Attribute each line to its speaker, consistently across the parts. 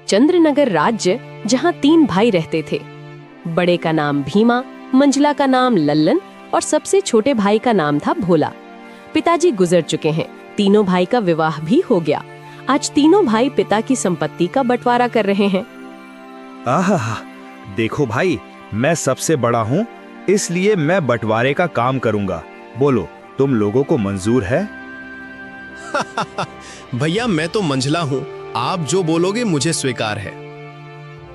Speaker 1: चंद्रनगर राज्य, जहाँ 3 भाई रहते थे। बड़े का नाम भीमा, मंझला का नाम लल्लन और सबसे छोटे भाई का नाम था भोला। पिताजी गुजर चुके हैं, तीनों भाई का विवाह भी हो गया। आज तीनों भाई पिता की संपत्ति का बंटवारा कर रहे हैं।
Speaker 2: आहा, देखो भाई, मैं सबसे बड़ा हूँ, इसलिए मैं बंटवारे का काम करूँगा। बोलो, तुम लोगों को मंजूर है?
Speaker 3: भैया, मैं तो मंझला हूँ, आप जो बोलोगे मुझे स्वीकार है।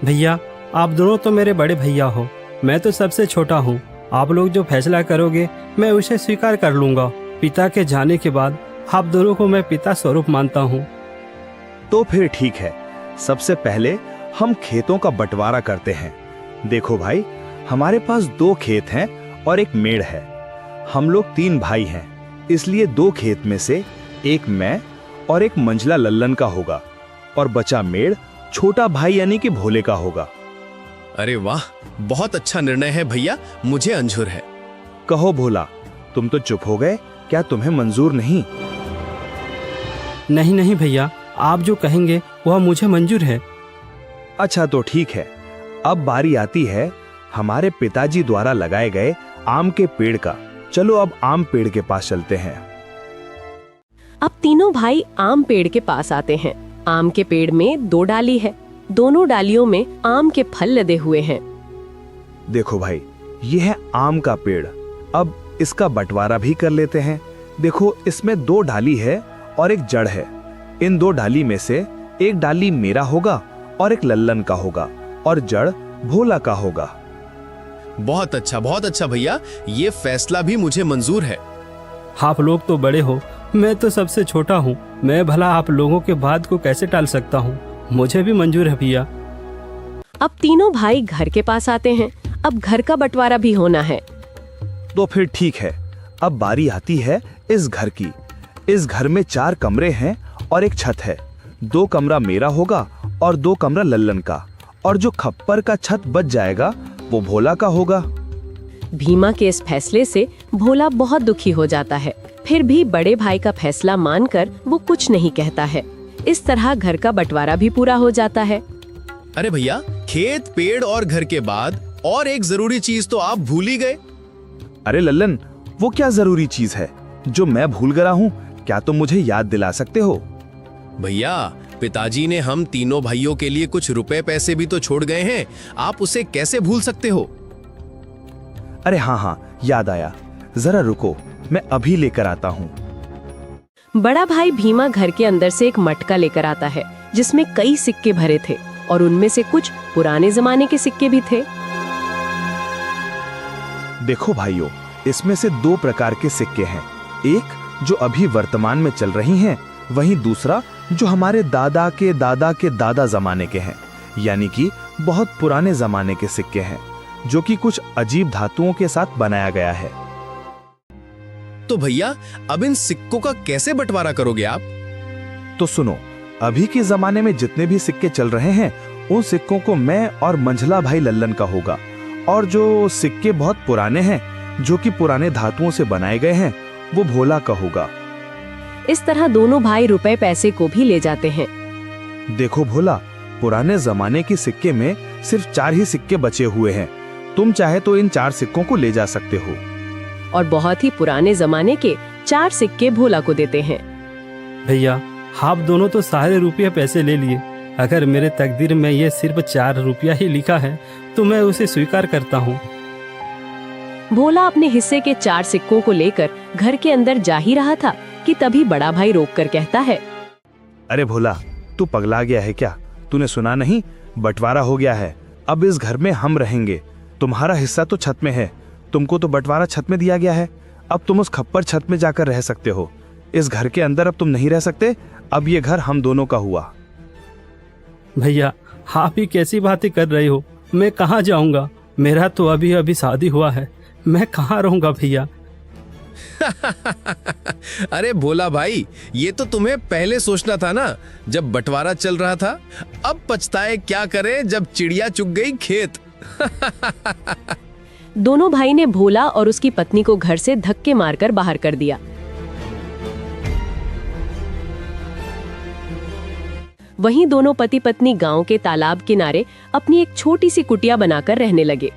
Speaker 4: भैया, आप दोनों तो मेरे बड़े भैया हो, मैं तो सबसे छोटा हूँ। आप लोग जो फैसला करोगे मैं उसे स्वीकार कर लूंगा। पिता के जाने के बाद आप दोनों को मैं पिता स्वरूप मानता हूँ।
Speaker 2: तो फिर ठीक है, सबसे पहले हम खेतों का बंटवारा करते हैं। देखो भाई, हमारे पास 2 खेत हैं और एक मेड़ है। हम लोग 3 भाई हैं, इसलिए 2 खेत में से एक मैं और एक मंझला लल्लन का होगा और बचा मेड़ छोटा भाई यानी कि भोले का होगा।
Speaker 3: अरे वाह, बहुत अच्छा निर्णय है भैया, मुझे मंजूर है।
Speaker 2: कहो भोला, तुम तो चुप हो गए, क्या तुम्हें मंजूर नहीं?
Speaker 4: नहीं नहीं भैया, आप जो कहेंगे वह मुझे मंजूर है।
Speaker 2: अच्छा तो ठीक है, अब बारी आती है हमारे पिताजी द्वारा लगाए गए आम के पेड़ का। चलो अब आम पेड़ के पास चलते हैं।
Speaker 1: अब तीनों भाई आम पेड़ के पास आते हैं। आम के पेड़ में 2 डाली है, दोनों डालियों में आम के फल लदे हुए हैं।
Speaker 2: देखो भाई, ये है आम का पेड़। अब इसका बंटवारा भी कर लेते हैं। देखो, इसमें 2 डाली है और एक जड़ है। इन 2 डाली में से एक डाली मेरा होगा और एक लल्लन का होगा और जड़ भोला का होगा।
Speaker 3: बहुत अच्छा भैया, ये फैसला भी मुझे मंजूर है।
Speaker 4: आप लोग तो बड़े हो, मैं तो सबसे छोटा हूँ। मैं भला आप लोगों के बात को कैसे टाल सकता हूँ? मुझे भी मंजूर है भैया।
Speaker 1: अब तीनों भाई घर के पास आते हैं। अब घर का बंटवारा भी होना है।
Speaker 2: तो फिर ठीक है, अब बारी आती है इस घर की। इस घर में 4 कमरे हैं और एक छत है। 2 कमरा मेरा होगा और 2 कमरा लल्लन का, और जो खप्पर का छत बच जाएगा वो भोला का होगा।
Speaker 1: भीमा के इस फैसले से भोला बहुत दुखी हो जाता है। फिर भी बड़े भाई का फैसला मानकर वो कुछ नहीं कहता है। इस तरह घर का बंटवारा भी पूरा हो जाता है।
Speaker 3: अरे भैया, खेत, पेड़ और घर के बाद और एक जरूरी चीज तो आप भूल ही गए।
Speaker 2: अरे लल्लन, वो क्या जरूरी चीज है जो मैं भूल गया हूँ? क्या तुम मुझे याद दिला सकते हो?
Speaker 3: भैया, पिताजी ने हम तीनों भाइयों के लिए कुछ रुपए पैसे भी तो छोड़ गए हैं, आप उसे कैसे भूल सकते हो?
Speaker 2: अरे हाँ, याद आया, जरा रुको, मैं अभी लेकर आता हूँ।
Speaker 1: बड़ा भाई भीमा घर के अंदर से एक मटका लेकर आता है, जिसमें कई सिक्के भरे थे और उनमें से कुछ पुराने जमाने के सिक्के भी थे।
Speaker 2: देखो भाइयों, इसमें से 2 प्रकार के सिक्के हैं। एक जो अभी वर्तमान में चल रही हैं, वहीं दूसरा जो हमारे दादा के दादा के दादा जमाने के हैं, यानी कि बहुत पुराने जमाने के सिक्के हैं, जो कि कुछ अजीब धातुओं के साथ बनाया गया है।
Speaker 3: तो भैया, अब इन सिक्कों का कैसे बंटवारा करोगे आप?
Speaker 2: तो सुनो, अभी के जमाने में जितने भी सिक्के चल रहे हैं, उन सिक्कों को मैं और मंझला भाई लल्लन का होगा, और जो सिक्के बहुत पुराने हैं, जो कि पुराने धातुओं से बनाए गए हैं, वो भोला का होगा।
Speaker 1: इस तरह दोनों भाई रुपए पैसे को भी ले जाते हैं।
Speaker 2: देखो भोला, पुराने जमाने के सिक्के में सिर्फ 4 ही सिक्के बचे हुए हैं। तुम चाहे तो इन 4 सिक्कों को ले जा सकते हो।
Speaker 1: और बहुत ही पुराने जमाने के 4 सिक्के भोला को देते हैं।
Speaker 4: भैया, आप दोनों तो सारे रुपये पैसे ले लिए। अगर मेरे तकदीर में ये सिर्फ 4 रुपया ही लिखा है तो मैं उसे स्वीकार करता हूँ।
Speaker 1: भोला अपने हिस्से के 4 सिक्कों को लेकर घर के अंदर जा ही रहा था कि तभी बड़ा भाई रोककर कहता है,
Speaker 2: अरे भोला, तू पगला गया है क्या? तूने सुना नहीं? बंटवारा हो गया है। अब इस घर में हम रहेंगे। तुम्हारा हिस्सा तो छत में है, तुमको तो बंटवारा छत में दिया गया है। अब तुम उस खप्पर छत में जाकर रह सकते हो। इस घर के अंदर अब तुम नहीं रह सकते। अब ये घर हम दोनों का हुआ।
Speaker 4: भैया, आप ही कैसी बातें कर रहे हो? मैं कहाँ जाऊँगा? मेरा तो अभी अभी शादी हुआ है, मैं कहाँ रहूँगा भैया?
Speaker 3: अरे भोला भाई, ये तो तुम्हें पहले सोचना था ना, जब बंटवारा चल रहा था। अब पछताए क्या करें जब चिड़िया चुग गई खेत।
Speaker 1: दोनों भाई ने भोला और उसकी पत्नी को घर से धक्के मारकर बाहर कर दिया। वहीं दोनों पति पत्नी गांव के तालाब किनारे अपनी एक छोटी सी कुटिया बनाकर रहने लगे।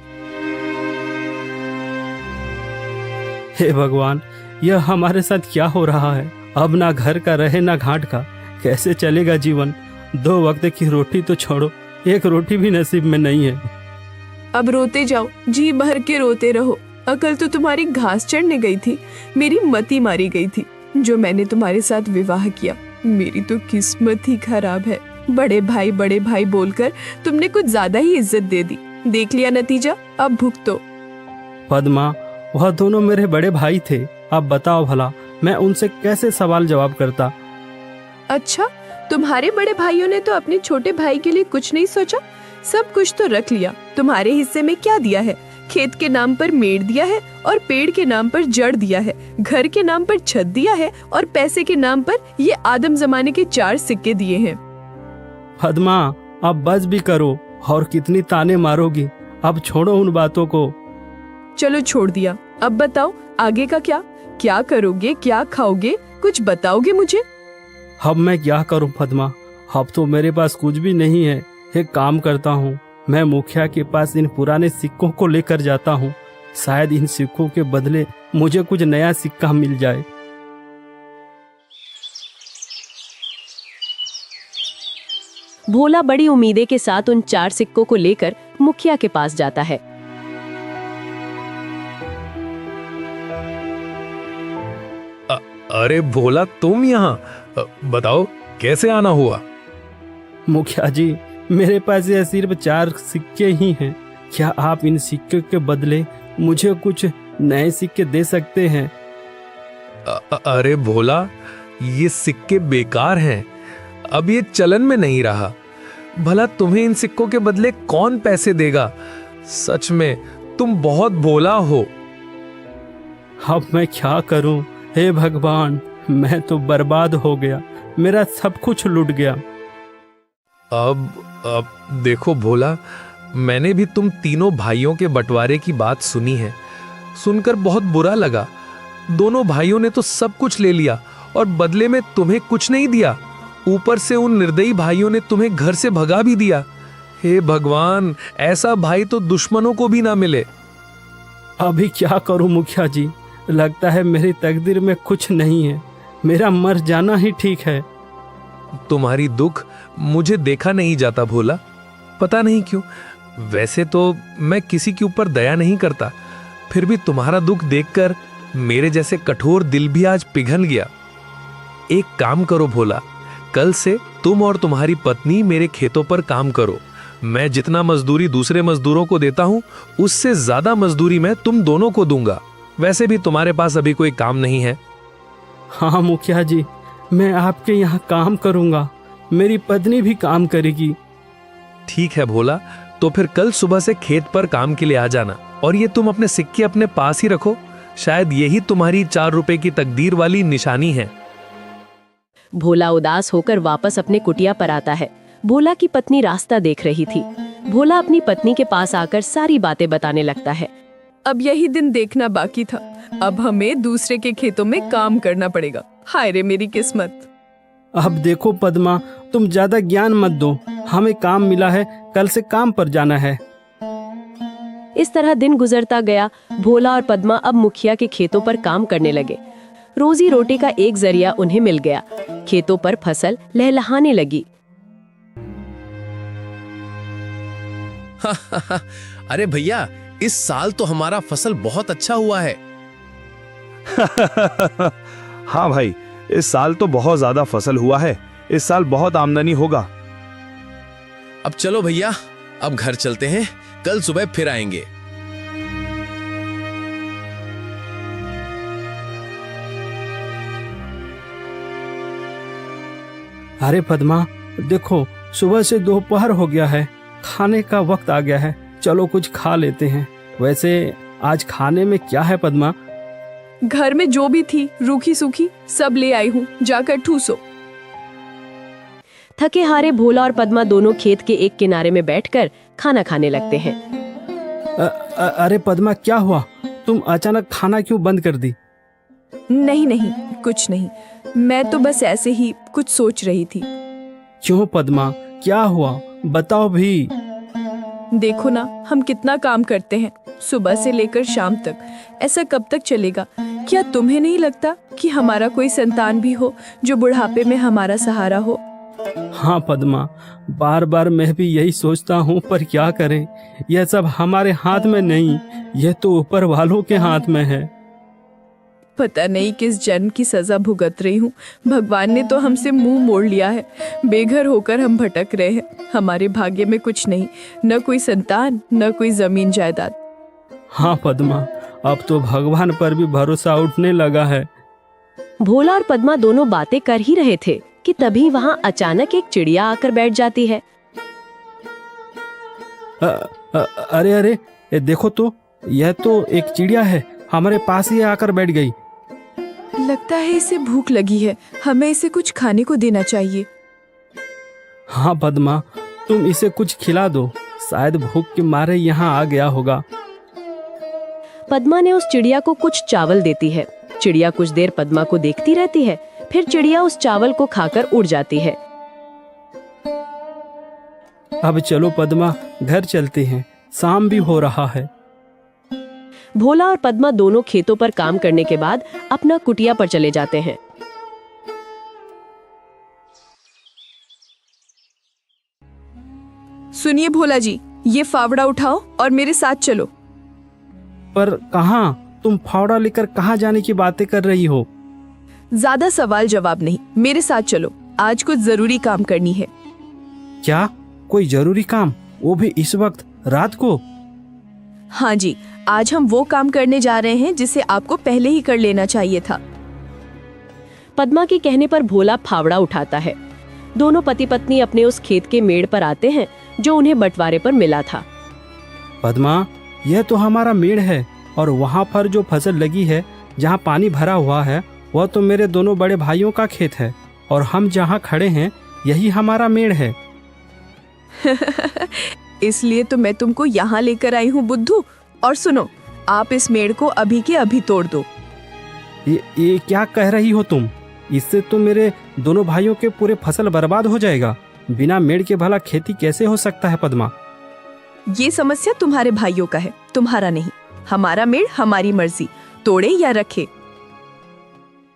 Speaker 4: हे भगवान, यह हमारे साथ क्या हो रहा है? अब ना घर का रहे ना घाट का, कैसे चलेगा जीवन? 2 वक्त की रोटी तो छोड़ो, एक रोटी भी नसीब में नहीं है।
Speaker 5: अब रोते जाओ, जी भर के रोते रहो। अकल तो तुम्हारी घास चढ़ने गई थी, मेरी मती मारी गई थी जो मैंने तुम्हारे साथ विवाह किया। मेरी तो किस्मत ही खराब है। बड़े भाई बोलकर तुमने कुछ ज्यादा ही इज्जत दे दी। देख लिया नतीजा, अब भुगतो।
Speaker 4: पद्मा, वह दोनों मेरे बड़े भाई थे। अब बताओ भला, मैं उनसे कैसे सवाल जवाब करता?
Speaker 5: अच्छा, तुम्हारे बड़े भाइयों ने तो अपने छोटे भाई के लिए कुछ नहीं सोचा? सब कुछ तो रख लिया। तुम्हारे हिस्से में क्या दिया है? खेत के नाम पर मेड़ दिया है और पेड़ के नाम पर जड़ दिया है, घर के नाम पर छत दिया है और पैसे के नाम पर ये आदम जमाने के 4 सिक्के दिए हैं।
Speaker 4: पद्मा, अब बस भी करो, और कितनी ताने मारोगी? अब छोड़ो उन बातों को।
Speaker 5: चलो छोड़ दिया, अब बताओ आगे का क्या? क्या करोगे, क्या खाओगे, कुछ बताओगे मुझे?
Speaker 4: अब मैं क्या करूं पद्मा? अब तो मेरे पास कुछ भी नहीं है। एक काम करता हूँ, मैं मुखिया के पास इन पुराने सिक्कों को लेकर जाता हूँ। शायद इन सिक्कों के बदले मुझे कुछ नया सिक्का मिल जाए।
Speaker 1: भोला बड़ी उम्मीदें के साथ उन 4 सिक्कों को लेकर मुखिया के पास जाता है।
Speaker 3: अरे भोला, तुम यहाँ? बताओ कैसे आना हुआ?
Speaker 4: मुखिया जी, मेरे पास ये सिर्फ 4 सिक्के ही हैं। क्या आप इन सिक्के के बदले मुझे कुछ नए सिक्के दे सकते हैं?
Speaker 3: अरे भोला, ये सिक्के बेकार हैं। अब ये चलन में नहीं रहा। भला तुम्हें इन सिक्कों के बदले कौन पैसे देगा? सच में तुम बहुत भोला हो।
Speaker 4: अब मैं क्या करूं? हे भगवान, मैं तो बर्बाद हो गया। मेरा सब कुछ लुट गया।
Speaker 3: अब देखो भोला, मैंने भी तुम तीनों भाइयों के बंटवारे की बात सुनी है। सुनकर बहुत बुरा लगा। दोनों भाइयों ने तो सब कुछ ले लिया और बदले में तुम्हें कुछ नहीं दिया। ऊपर से उन निर्दयी भाइयों ने तुम्हें घर से भगा भी दिया। हे भगवान, ऐसा भाई तो दुश्मनों को भी ना मिले।
Speaker 4: अभी क्या करूं मुखिया जी? लगता है मेरी तकदीर में कुछ नहीं है। मेरा मर जाना ही ठीक है।
Speaker 3: तुम्हारी दुख मुझे देखा नहीं जाता भोला, पता नहीं क्यों। वैसे तो मैं किसी के ऊपर दया नहीं करता, फिर भी तुम्हारा दुख देखकर मेरे जैसे कठोर दिल भी आज पिघल गया। एक काम करो भोला, कल से तुम और तुम्हारी पत्नी मेरे खेतों पर काम करो। मैं जितना मजदूरी दूसरे मजदूरों को देता हूँ, उससे ज्यादा मजदूरी मैं तुम दोनों को दूंगा। वैसे भी तुम्हारे पास अभी कोई काम नहीं है।
Speaker 4: हाँ मुखिया जी, मैं आपके यहाँ काम करूंगा। मेरी पत्नी भी काम करेगी।
Speaker 3: ठीक है भोला, तो फिर कल सुबह से खेत पर काम के लिए आ जाना। और ये तुम अपने सिक्के अपने पास ही रखो, शायद यही तुम्हारी 4 रुपए की तकदीर वाली निशानी है।
Speaker 1: भोला उदास होकर वापस अपने कुटिया पर आता है। भोला की पत्नी रास्ता देख रही थी। भोला अपनी पत्नी के पास आकर सारी बातें बताने लगता है।
Speaker 5: अब यही दिन देखना बाकी था। अब हमें दूसरे के खेतों में काम करना पड़ेगा। हाय रे मेरी किस्मत।
Speaker 4: अब देखो पद्मा, तुम ज्यादा ज्ञान मत दो। हमें काम मिला है, कल से काम पर जाना है।
Speaker 1: इस तरह दिन गुजरता गया। भोला और पद्मा अब मुखिया के खेतों पर काम करने लगे। रोजी रोटी का एक जरिया उन्हें मिल गया। खेतों पर फसल लहलहाने लगी।
Speaker 3: अरे भैया, इस साल तो हमारा फसल बहुत अच्छा हुआ है।
Speaker 2: हाँ भाई, इस साल तो बहुत ज्यादा फसल हुआ है। इस साल बहुत आमदनी होगा।
Speaker 3: अब चलो भैया, अब घर चलते हैं, कल सुबह फिर आएंगे।
Speaker 4: अरे पद्मा, देखो सुबह से दोपहर हो गया है, खाने का वक्त आ गया है। चलो कुछ खा लेते हैं। वैसे आज खाने में क्या है पद्मा?
Speaker 5: घर में जो भी थी रूखी सूखी सब ले आई हूँ, जाकर ठूसो।
Speaker 1: थके हारे भोला और पद्मा दोनों खेत के एक किनारे में बैठकर खाना खाने लगते हैं।
Speaker 4: अरे पद्मा, क्या हुआ? तुम अचानक खाना क्यों बंद कर दी?
Speaker 5: नहीं नहीं, कुछ नहीं। मैं तो बस ऐसे ही कुछ सोच रही थी।
Speaker 4: क्यों पद्मा, क्या हुआ, बताओ भी।
Speaker 5: देखो ना, हम कितना काम करते हैं सुबह से लेकर शाम तक। ऐसा कब तक चलेगा? क्या तुम्हें नहीं लगता कि हमारा कोई संतान भी हो जो बुढ़ापे में हमारा सहारा हो?
Speaker 4: हाँ पद्मा, बार बार मैं भी यही सोचता हूँ, पर क्या करें, यह सब हमारे हाथ में नहीं, यह तो ऊपर वालों के हाथ में है।
Speaker 5: पता नहीं किस जन्म की सजा भुगत रही हूँ। भगवान ने तो हमसे मुंह मोड़ लिया है। बेघर होकर हम भटक रहे हैं। हमारे भाग्य में कुछ नहीं, न कोई संतान, न कोई जमीन जायदाद।
Speaker 4: हाँ पद्मा, अब तो भगवान पर भी भरोसा उठने लगा है।
Speaker 1: भोला और पद्मा दोनों बातें कर ही रहे थे कि तभी वहाँ अचानक एक चिड़िया आकर बैठ जाती है।
Speaker 4: अरे अरे, ये देखो तो, यह तो एक चिड़िया है, हमारे पास ही आकर बैठ गई।
Speaker 5: लगता है इसे भूख लगी है, हमें इसे कुछ खाने को देना चाहिए।
Speaker 4: हाँ पद्मा, तुम इसे कुछ खिला दो, शायद भूख के मारे यहाँ आ गया होगा।
Speaker 1: पद्मा ने उस चिड़िया को कुछ चावल देती है। चिड़िया कुछ देर पद्मा को देखती रहती है, फिर चिड़िया उस चावल को खाकर उड़ जाती है।
Speaker 4: अब चलो पद्मा, घर चलते हैं, शाम भी हो रहा है।
Speaker 1: भोला और पद्मा दोनों खेतों पर काम करने के बाद अपना कुटिया पर चले जाते हैं।
Speaker 5: सुनिए भोला जी, ये फावड़ा उठाओ और मेरे साथ चलो।
Speaker 4: पर कहाँ? तुम फावड़ा लेकर कहाँ जाने की बातें कर रही हो?
Speaker 5: ज्यादा सवाल जवाब नहीं, मेरे साथ चलो, आज कुछ जरूरी काम करनी है।
Speaker 4: क्या? कोई जरूरी काम, वो भी इस वक्त, रात को?
Speaker 5: हाँ जी, आज हम वो काम करने जा रहे हैं जिसे आपको पहले ही कर लेना चाहिए था।
Speaker 1: पद्मा के कहने पर भोला फावड़ा उठाता है। दोनों पति पत्नी अपने उस खेत के मेड़ पर आते हैं जो उन्हें बंटवारे पर मिला था।
Speaker 4: पद्मा, यह तो हमारा मेड़ है, और वहाँ पर जो फसल लगी है, जहाँ पानी भरा हुआ है, वह तो मेरे दोनों बड़े भाइयों का खेत है, और हम जहाँ खड़े हैं यही हमारा मेड़ है।
Speaker 5: इसलिए तो मैं तुमको यहाँ लेकर आई हूँ बुद्धू। और सुनो, आप इस मेड़ को अभी के अभी तोड़ दो।
Speaker 4: ये क्या कह रही हो तुम? इससे तो मेरे दोनों भाइयों के पूरे फसल बर्बाद हो जाएगा। बिना मेड़ के भला खेती कैसे हो सकता है पद्मा?
Speaker 5: ये समस्या तुम्हारे भाइयों का है, तुम्हारा नहीं। हमारा मेड़ हमारी मर्जी, तोड़े या रखे।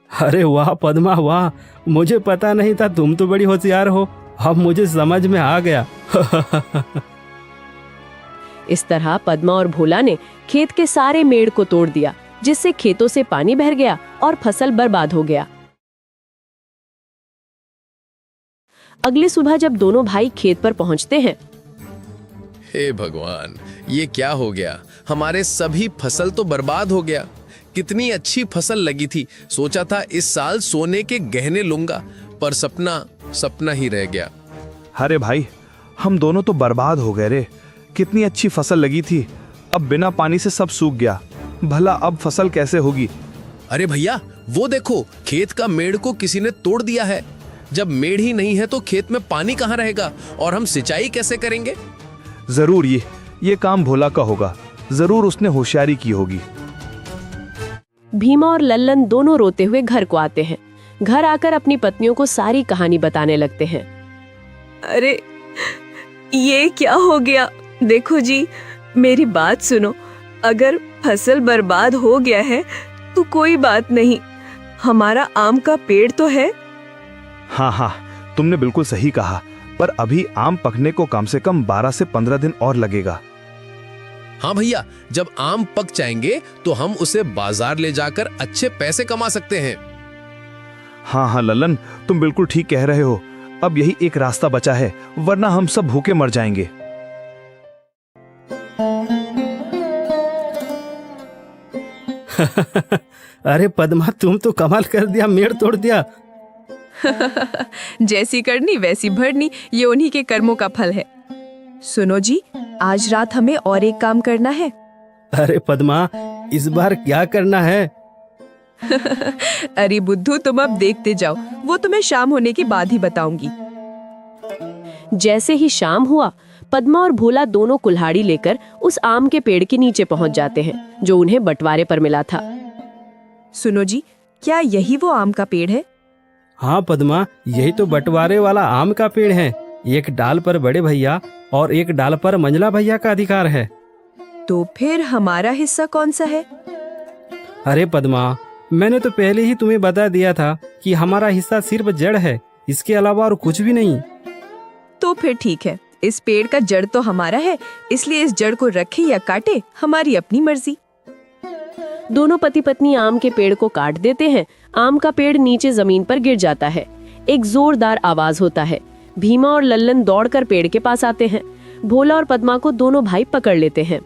Speaker 4: अरे वाह पद्मा वाह, मुझे पता नहीं था, तुम तो बड़ी होशियार हो, अब मुझे समझ में आ गया।
Speaker 1: इस तरह पद्मा और भोला ने खेत के सारे मेड़ को तोड़ दिया, जिससे खेतों से पानी बह गया और फसल बर्बाद हो गया। अगली सुबह जब दोनों भाई खेत पर पहुंचते हैं,
Speaker 6: हे भगवान, ये क्या हो गया? हमारे सभी फसल तो बर्बाद हो गया। कितनी अच्छी फसल लगी थी, सोचा था इस साल सोने के गहने लूंगा, पर सपना सपना ही रह गया।
Speaker 2: अरे भाई, हम दोनों तो बर्बाद हो गए रे। कितनी अच्छी फसल लगी थी, अब बिना पानी से सब सूख गया। भला अब फसल कैसे होगी?
Speaker 6: अरे भैया, वो देखो, खेत का मेड़ को किसी ने तोड़ दिया है। जब मेड़ ही नहीं है तो खेत में पानी कहाँ रहेगा और हम सिंचाई कैसे करेंगे?
Speaker 2: जरूर ये काम भोला का होगा, जरूर उसने होशियारी की होगी।
Speaker 1: भीमा और लल्लन दोनों रोते हुए घर को आते हैं। घर आकर अपनी पत्नियों को सारी कहानी बताने लगते हैं।
Speaker 5: अरे ये क्या हो गया? देखो जी, मेरी बात सुनो। अगर फसल बर्बाद हो गया है तो कोई बात नहीं, हमारा आम का पेड़ तो है।
Speaker 2: हाँ, तुमने बिल्कुल सही कहा, पर अभी आम पकने को कम से कम 12 से 15 दिन और लगेगा।
Speaker 6: हाँ भैया, जब आम पक जाएंगे तो हम उसे बाजार ले जाकर अच्छे पैसे कमा सकते हैं।
Speaker 2: हाँ लल्लन, तुम बिल्कुल ठीक कह रहे हो। अब यही एक रास्ता बचा है, वरना हम सब भूखे मर जाएंगे।
Speaker 4: अरे पद्मा, तुम तो कमाल कर दिया, मेड़ तोड़ दिया।
Speaker 5: जैसी करनी वैसी भरनी, ये उन्हीं के कर्मों का फल है। सुनो जी, आज रात हमें और एक काम करना है।
Speaker 4: अरे पद्मा, इस बार क्या करना है?
Speaker 5: अरे बुद्धू, तुम अब देखते जाओ, वो तुम्हें शाम होने के बाद ही बताऊंगी।
Speaker 1: जैसे ही शाम हुआ, पद्मा और भोला दोनों कुल्हाड़ी लेकर उस आम के पेड़ के नीचे पहुंच जाते हैं जो उन्हें बंटवारे पर मिला था।
Speaker 5: सुनो जी, क्या यही वो आम का पेड़ है?
Speaker 4: हाँ पद्मा, यही तो बंटवारे वाला आम का पेड़ है। एक डाल पर बड़े भैया और एक डाल पर मंझला भैया का अधिकार है।
Speaker 5: तो फिर हमारा हिस्सा कौन सा है?
Speaker 4: अरे पद्मा, मैंने तो पहले ही तुम्हें बता दिया था कि हमारा हिस्सा सिर्फ जड़ है, इसके अलावा और कुछ भी नहीं।
Speaker 5: तो फिर ठीक है, इस पेड़ का जड़ तो हमारा है, इसलिए इस जड़ को रखे या काटे हमारी अपनी मर्जी।
Speaker 1: दोनों पति पत्नी आम के पेड़ को काट देते हैं। आम का पेड़ नीचे जमीन पर गिर जाता है। एक जोरदार आवाज होता है। भीमा और लल्लन दौड़कर पेड़ के पास आते हैं। भोला और पद्मा को दोनों भाई पकड़ लेते हैं।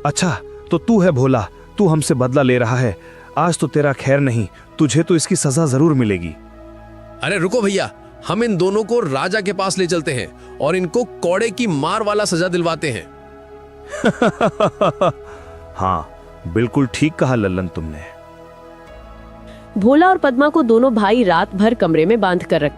Speaker 2: अच्छा, तो तू है भोला, तू हमसे बदला ले रहा है। आज तो तेरा खैर नहीं, तुझे तो इसकी सजा जरूर मिलेगी।
Speaker 6: अरे रुको भैया, हम इन दोनों को राजा के पास ले चलते हैं और इनको कौड़े की मार वाला सजा दिलवाते हैं।
Speaker 2: हाँ, बिल्कुल ठीक कहा लल्लन तुमने।
Speaker 1: भोला और पद्मा को दोनों भाई रात भर कमरे में बांध कर रखते